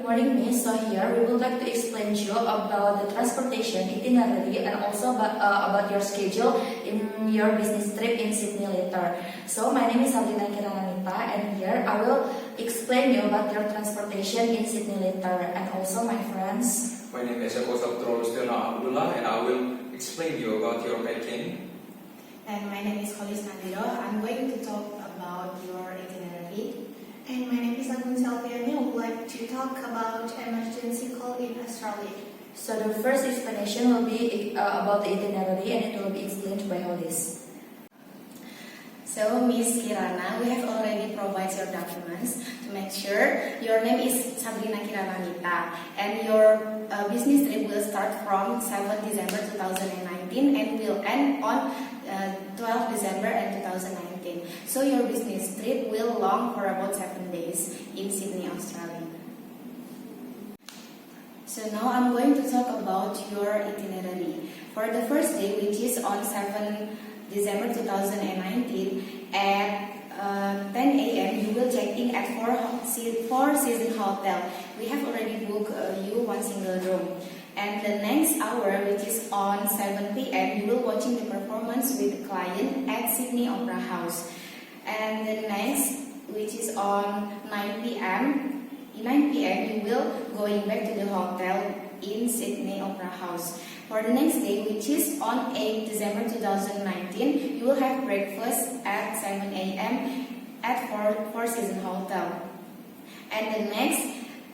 morning, Miss. So here we would like to explain to you about the transportation itinerary and also about your schedule in your business trip in Sydney later. So my name is Shabrina Kiranamita, and here I will explain you about your transportation in Sydney later, and also my friends. My name is Eko Saputro L.A, and I will explain you about your packing. And my name is Kholis Nadziroh. I'm going to talk about your itinerary. And my name is Anggun Selviani. I would like to talk about emergency call in Australia. So the first explanation will be about the itinerary, and it will be explained by Kholis. So, Miss Kirana, we have already provided your documents to make sure your name is Shabrina Kiranamita, and your business trip will start from 7 December 2019 and will end on 12 December 2019. So your business trip will long for about 7 days in Sydney, Australia. So now I'm going to talk about your itinerary. For the first day, which is on 7 December 2019 at 10 a.m. you will check in at Four Seasons Hotel. We have already booked you one single room. And the next hour, which is on 7 p.m., you will watching the performance with the client at Sydney Opera House. And the next, which is on 9 p.m., you will going back to the hotel in Sydney Opera House. For the next day, which is on 8 December 2019, you will have breakfast at 7 a.m. at Four Seasons Hotel. And the next,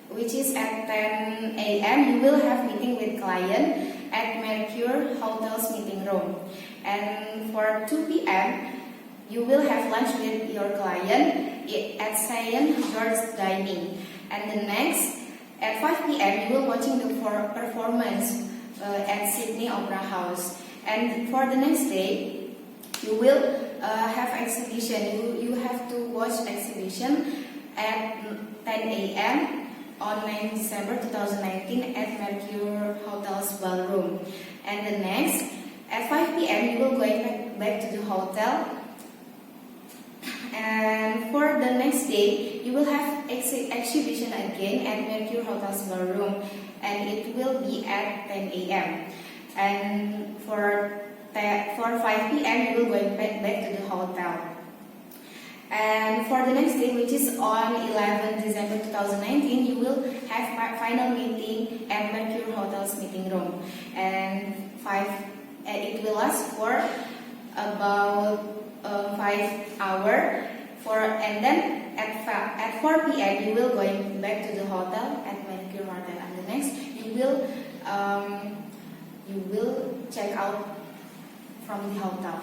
which is at 10 a.m., you will have meeting with client at Mercure Hotel's meeting room. And for 2 p.m., you will have lunch with your client at St. George's Dining. And the next, at 5 p.m., you will watching the performance at Sydney Opera House. And for the next day, you will have exhibition. You have to watch exhibition at 10 a.m. on 9 December 2019 at Mercure Hotel's ballroom. And the next, at 5 p.m. you will go back to the hotel. And for the next day, you will have exhibition again at Mercure Hotel's ballroom, and it will be at 10 a.m. And for 5 p.m. you will go back to the hotel. And for the next day, which is on 11 December 2019, you will have final meeting at Mercure Hotel's meeting room. And it will last for about 5 hours. And then at 4 p.m. you will going back to the hotel at Mercure Hotel. And the next, you will check out from the hotel.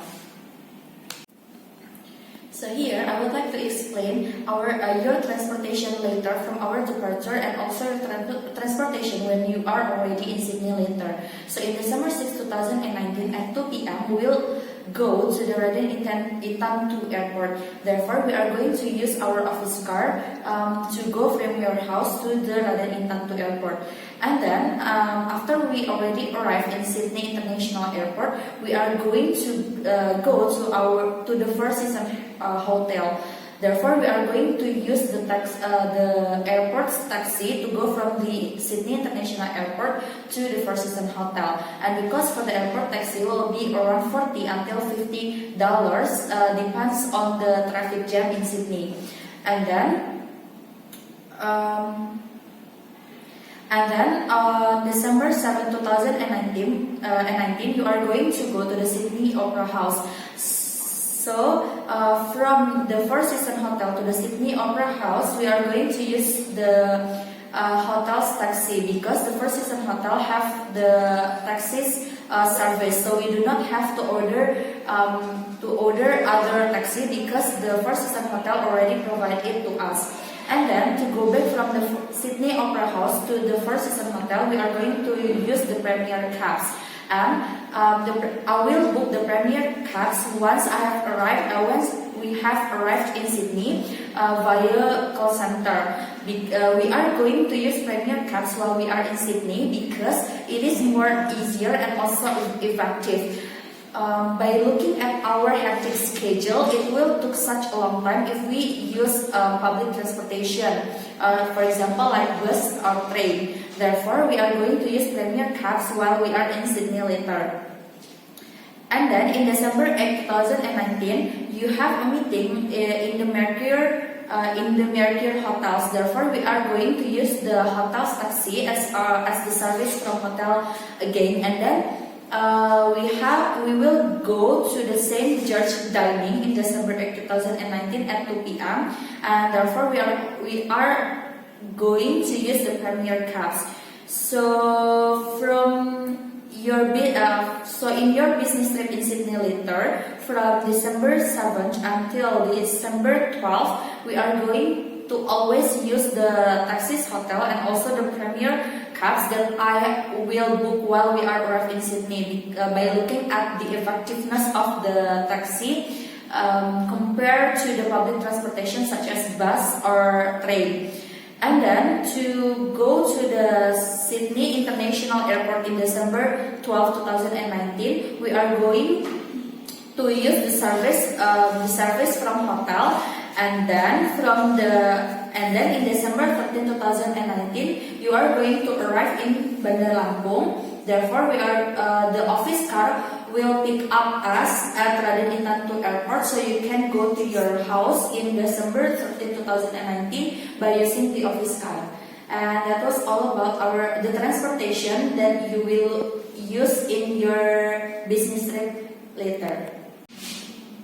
So here, I would like to explain your transportation later from our departure, and also your transportation when you are already in Sydney later. So in December 6, 2019 at 2 p.m. we will go to the Raden Intan 2 airport. Therefore, we are going to use our office car to go from your house to the Raden Intan 2 airport. And then, after we already arrive in Sydney International Airport, we are going to go to the Four Seasons Hotel. Therefore, we are going to use the airport's taxi to go from the Sydney International Airport to the Four Seasons Hotel. And because for the airport taxi will be around $40 until $50, depends on the traffic jam in Sydney. And then on December 7, 2019, you are going to go to the Sydney Opera House. So, from the Four Seasons Hotel to the Sydney Opera House, we are going to use the hotel's taxi, because the Four Seasons Hotel have the taxis service. So we do not have to order other taxi, because the Four Seasons Hotel already provide it to us. And then, to go back from the Sydney Opera House to the Four Seasons Hotel, we are going to use the Premier cabs. And I will book the Premier cabs once we have arrived in Sydney via call center. We are going to use Premier cabs while we are in Sydney, because it is more easier and also effective. by looking at our hectic schedule, it will take such a long time if we use public transportation, for example, like bus or train. Therefore, we are going to use premier cabs while we are in Sydney later. And then in December 8, 2019, you have a meeting in the Mercure hotels. Therefore, we are going to use the hotel's taxi as the service from hotel again. And then we will go to the St. George dining in December 8, 2019 at 2 p.m. And therefore, we are going to use the premier cabs. So in your business trip in Sydney later, from December 7th until December 12th, we are going to always use the taxis hotel and also the premier cabs that I will book while we are arrived in Sydney by looking at the effectiveness of the taxi compared to the public transportation such as bus or train. And then to go to the Sydney International Airport in December 12, 2019, we are going to use the service from hotel, and then in December 13, 2019, you are going to arrive in Bandar Lampung. Therefore, the office car will pick up us at Raden Intan 2 Airport, so you can go to your house in December 13, 2019 by using the office car. And that was all about the transportation that you will use in your business trip later.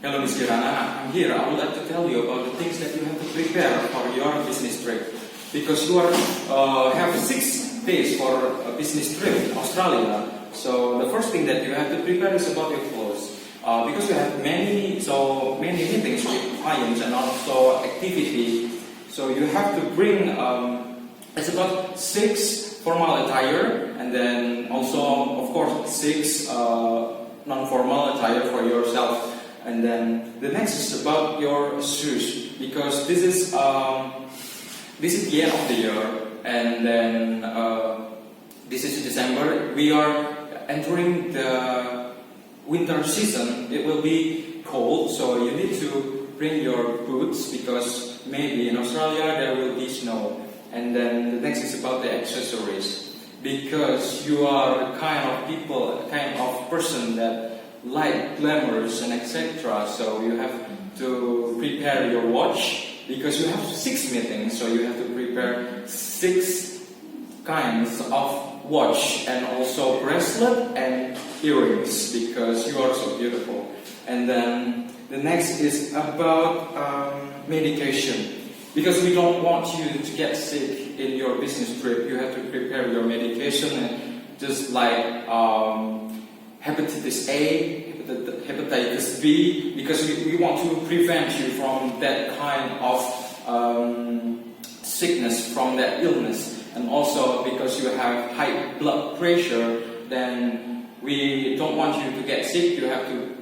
Hello, Ms. Kirana. I'm here. I would like to tell you about the things that you have to prepare for your business trip. Because you have 6 days for a business trip in Australia. So the first thing that you have to prepare is about your clothes. Because you have many meetings with clients and also activity. So you have to bring it's about 6 formal attire, and then also of course 6 non-formal attire for yourself. And then the next is about your shoes, because this is the end of the year, and then this is December. We are entering the winter season. It will be cold, so you need to bring your boots because maybe in Australia there will be snow. And then the next is about the accessories, because you are kind of person that like glamours and etc. So you have to prepare your watch, because you have 6 meetings, so you have to prepare 6 kinds of watch and also bracelet and earrings, because you are so beautiful. And then the next is about medication, because we don't want you to get sick in your business trip. You have to prepare your medication, and just like hepatitis A, hepatitis B, because we want to prevent you from that kind of sickness, from that illness. And also because you have high blood pressure, then we don't want you to get sick. You have to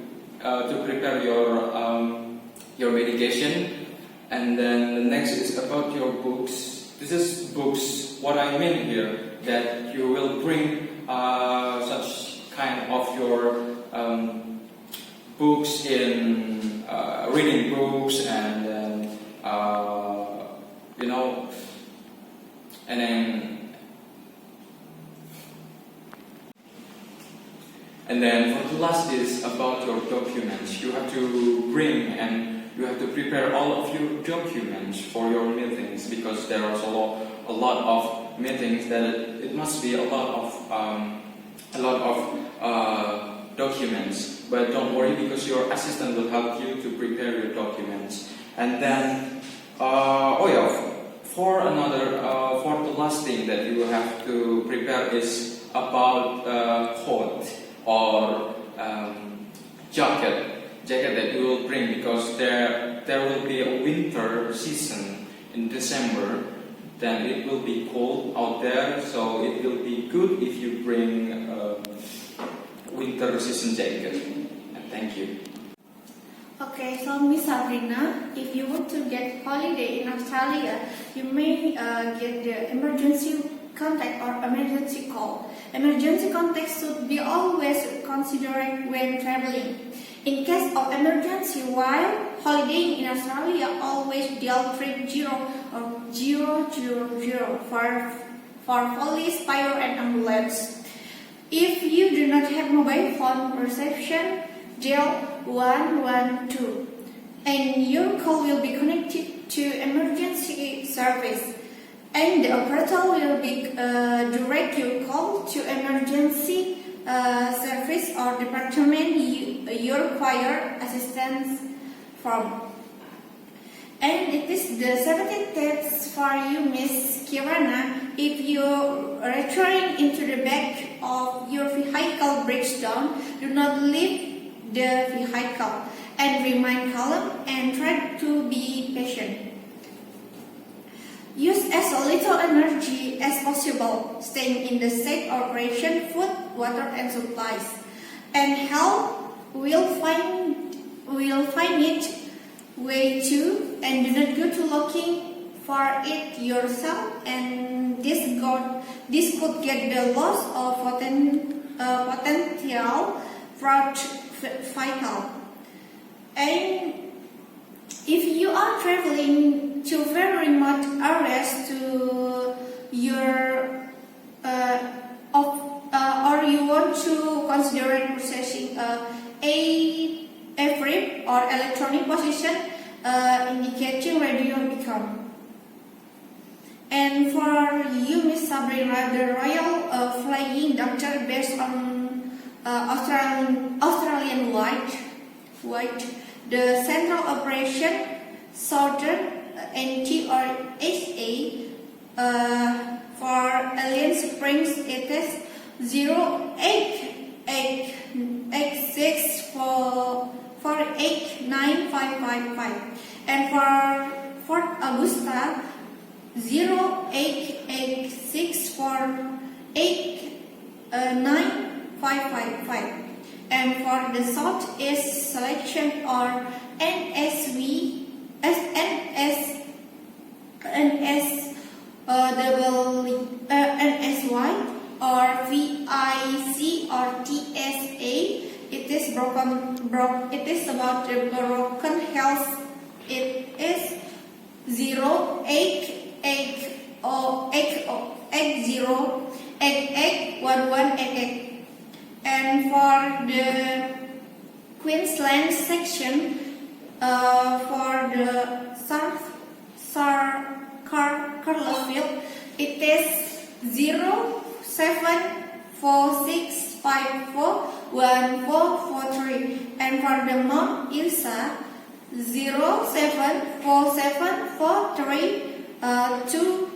prepare your medication. And then the next is about your books. This is books. What I mean here, that you will bring such kind of your books in reading books, and then and then for the last is about your documents. You have to bring and you have to prepare all of your documents for your meetings, because there are a lot of meetings that it must be a lot of documents. But don't worry, because your assistant will help you to prepare your documents. And then, for the last thing that you have to prepare is about coat or jacket that you will bring, because there will be a winter season in December. Then it will be cold out there, so it will be good if you bring winter season jacket. And thank you. Okay, so Miss Sabrina, if you want to get holiday in Australia, you may get the emergency contact or emergency call. Emergency contact should be always considered when traveling. In case of emergency while holidaying in Australia, always dial 30 or 000 for police, fire and ambulance. If you do not have mobile phone reception, dial 112 and your call will be connected to emergency service, and the operator will be direct your call to emergency service or department you require assistance from. And it is the 17 tips for you, Miss Kirana. If you're returning into the back of your vehicle breaks down, do not leave the vehicle and remain calm and try to be patient. Use as little energy as possible, staying in the safe operation, food, water and supplies. And help will find it way to, and do not go to looking for it yourself, and this could get the loss of potential fraud vital. And if you are traveling to very remote areas to your or you want to consider processing a frame or electronic position indicating radio beacon. And for you, Miss Shabrina, the Royal Flying Doctor based on Australian White, the Central Operation Southern NT or HA for Alien Springs, it is 08886489555, and for Fort Augusta 088648955, and for the Southeast Selection or NSY or VIC or TSA, it is about the broken health. It is 08880881188. And for the Queensland section, for the Carlsfield, it is 0746541443, and for the Mount Isa 074732802,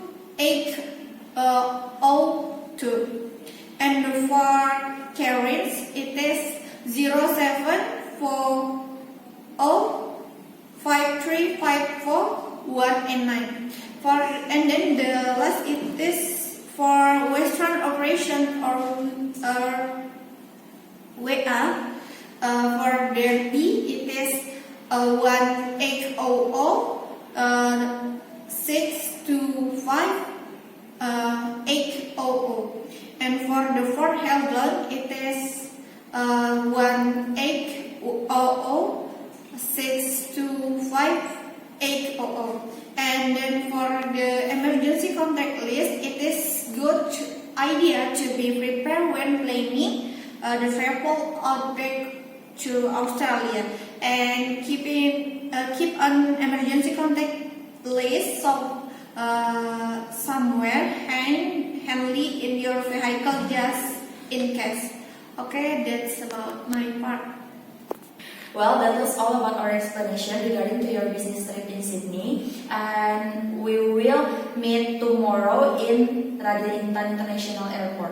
and for Cairns it is 070535419. And then the last it is for Western Operation or WA. For their B it is 1800-625-800, and for the Fort Helgoland it is 1800-625-800. And then for the emergency contact list, it is good idea to be prepared when planning the travel outback to Australia, and keep an emergency contact list somewhere handy in your vehicle just in case. Okay, that's about my part. Well, that was all about our explanation regarding to your business trip in Sydney, and we will meet tomorrow in Raja Intan International Airport.